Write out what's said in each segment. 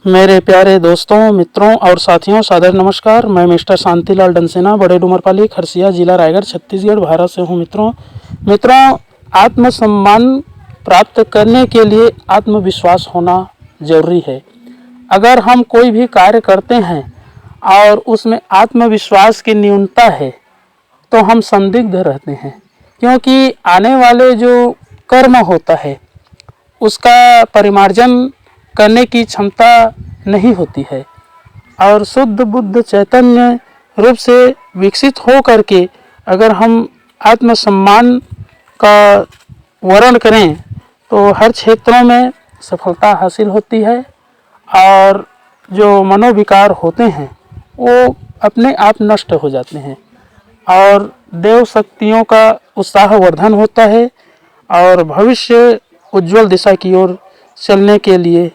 मेरे प्यारे दोस्तों, मित्रों और साथियों, सादर नमस्कार। मैं मिस्टर शांतिलाल डंसेना, बड़े डूमरपाली, खरसिया, जिला रायगढ़, छत्तीसगढ़, भारत से हूँ। मित्रों, आत्मसम्मान प्राप्त करने के लिए आत्मविश्वास होना जरूरी है। अगर हम कोई भी कार्य करते हैं और उसमें आत्मविश्वास की न्यूनता है तो हम संदिग्ध रहते हैं, क्योंकि आने वाले जो कर्म होता है उसका परिमार्जन करने की क्षमता नहीं होती है। और शुद्ध बुद्ध चैतन्य रूप से विकसित हो करके अगर हम आत्मसम्मान का वर्ण करें तो हर क्षेत्रों में सफलता हासिल होती है और जो मनोविकार होते हैं वो अपने आप नष्ट हो जाते हैं और देव शक्तियों का उत्साहवर्धन होता है और भविष्य उज्जवल दिशा की ओर चलने के लिए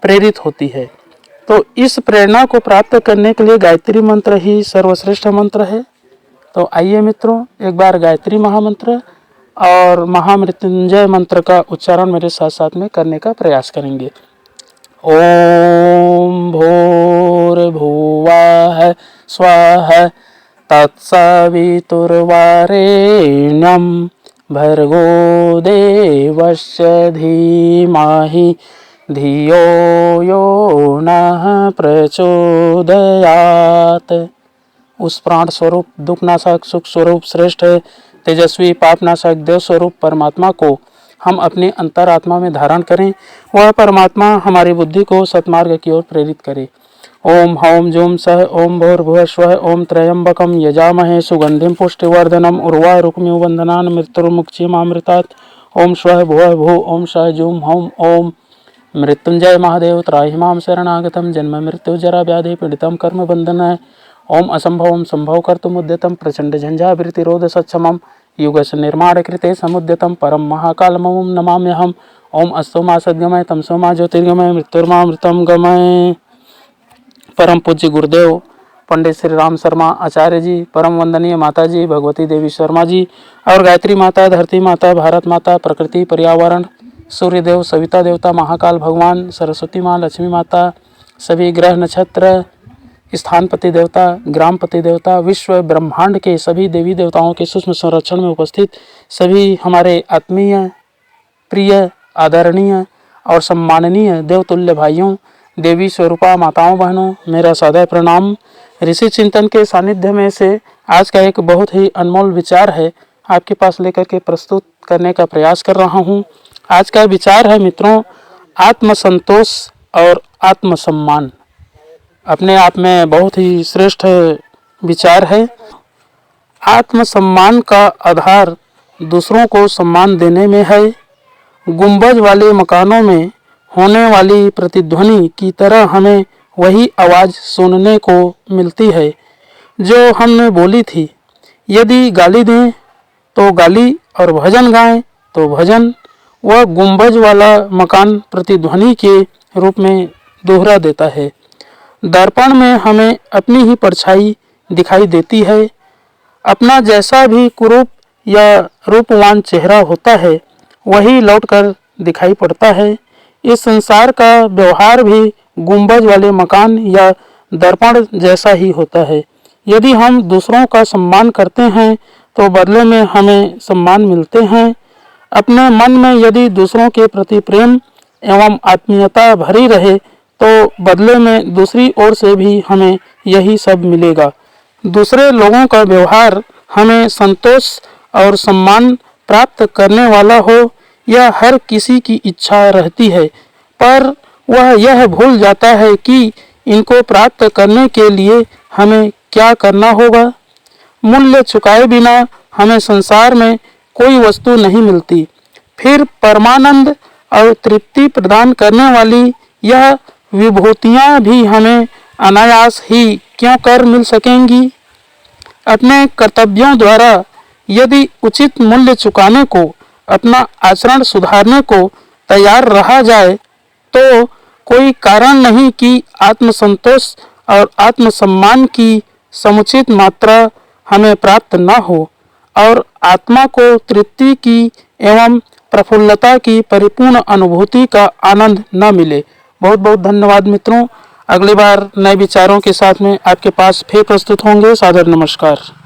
प्रेरित होती है। तो इस प्रेरणा को प्राप्त करने के लिए गायत्री मंत्र ही सर्वश्रेष्ठ मंत्र है। तो आइए मित्रों, एक बार गायत्री महामंत्र और महामृत्युंजय मंत्र का उच्चारण मेरे साथ साथ में करने का प्रयास करेंगे। ओम भूर्भुवः स्वः तत्सवितुर्वरेण्यं भर्गो देवस्य धीमहि धियो यो नः प्रचोदयात्। उस प्राण स्वरूप, दुखनाशक, सुख स्वरूप, श्रेष्ठ, तेजस्वी, पापनाशक, देव स्वरूप परमात्मा को हम अपने अंतरात्मा में धारण करें। वह परमात्मा हमारी बुद्धि को सत्मार्ग की ओर प्रेरित करे। ओम हौम जूम सह ओम भूर्भुवः स्वः ओम त्र्यंबकं यजामहे सुगंधिं पुष्टिवर्धनम् उर्वारुकमिव बन्धनान् मृत्युर्मुक्षीयमामृतात्। ओम स्वः भुवः भुः ओम सः जूम हौम ओम मृत्युंजय महादेव त्राहि मां शरणागतं जन्म मृत्यु जरा व्याधि पीडितं कर्म बंधन। ओम असंभवं संभव कर्तुमुद्यतं प्रचंड झंझावृतिरोध सक्षमं युगस्य निर्माण कृते समुद्यतं परम महाकालमं नमाम्यहम्। ओम अस्तु मा सद्गमय तमसो मा ज्योतिर्गमय मृत्युर्मा मृतं गमय। परम पूज्य गुरुदेव पंडित श्री राम शर्मा आचार्य जी, परम वंदनीय माता जी भगवती देवी शर्मा जी और गायत्री माता, धरती माता, भारत माता, प्रकृति, पर्यावरण, सूर्यदेव, सविता देवता, महाकाल भगवान, सरस्वती माँ, लक्ष्मी माता, सभी ग्रह नक्षत्र, स्थानपति देवता, ग्रामपति देवता, विश्व ब्रह्मांड के सभी देवी देवताओं के सूक्ष्म संरक्षण में उपस्थित सभी हमारे आत्मीय, प्रिय, आदरणीय और सम्माननीय देवतुल्य भाइयों, देवी स्वरूपा माताओं, बहनों, मेरा सादर प्रणाम। ऋषि चिंतन के सानिध्य में से आज का एक बहुत ही अनमोल विचार है, आपके पास लेकर के प्रस्तुत करने का प्रयास कर रहा हूँ। आज का विचार है मित्रों, आत्मसंतोष और आत्मसम्मान। अपने आप में बहुत ही श्रेष्ठ विचार है। आत्मसम्मान का आधार दूसरों को सम्मान देने में है। गुंबज वाले मकानों में होने वाली प्रतिध्वनि की तरह हमें वही आवाज़ सुनने को मिलती है जो हमने बोली थी। यदि गाली दें तो गाली और भजन गाएं तो भजन, वह गुंबज वाला मकान प्रतिध्वनि के रूप में दोहरा देता है। दर्पण में हमें अपनी ही परछाई दिखाई देती है। अपना जैसा भी कुरूप या रूपवान चेहरा होता है वही लौटकर दिखाई पड़ता है। इस संसार का व्यवहार भी गुंबज वाले मकान या दर्पण जैसा ही होता है। यदि हम दूसरों का सम्मान करते हैं तो बदले में हमें सम्मान मिलते हैं। अपने मन में यदि दूसरों के प्रति प्रेम एवं आत्मीयता भरी रहे तो बदले में दूसरी ओर से भी हमें यही सब मिलेगा। दूसरे लोगों का व्यवहार हमें संतोष और सम्मान प्राप्त करने वाला हो, यह हर किसी की इच्छा रहती है, पर वह यह भूल जाता है कि इनको प्राप्त करने के लिए हमें क्या करना होगा। मूल्य चुकाए बिना हमें संसार में कोई वस्तु नहीं मिलती। फिर परमानंद और तृप्ति प्रदान करने वाली यह विभूतियाँ भी हमें अनायास ही क्यों कर मिल सकेंगी। अपने कर्तव्यों द्वारा यदि उचित मूल्य चुकाने को, अपना आचरण सुधारने को तैयार रहा जाए तो कोई कारण नहीं कि आत्मसंतोष और आत्मसम्मान की समुचित मात्रा हमें प्राप्त न हो और आत्मा को तृप्ति की एवं प्रफुल्लता की परिपूर्ण अनुभूति का आनंद न मिले। बहुत बहुत धन्यवाद मित्रों। अगली बार नए विचारों के साथ में आपके पास फिर प्रस्तुत होंगे। सादर नमस्कार।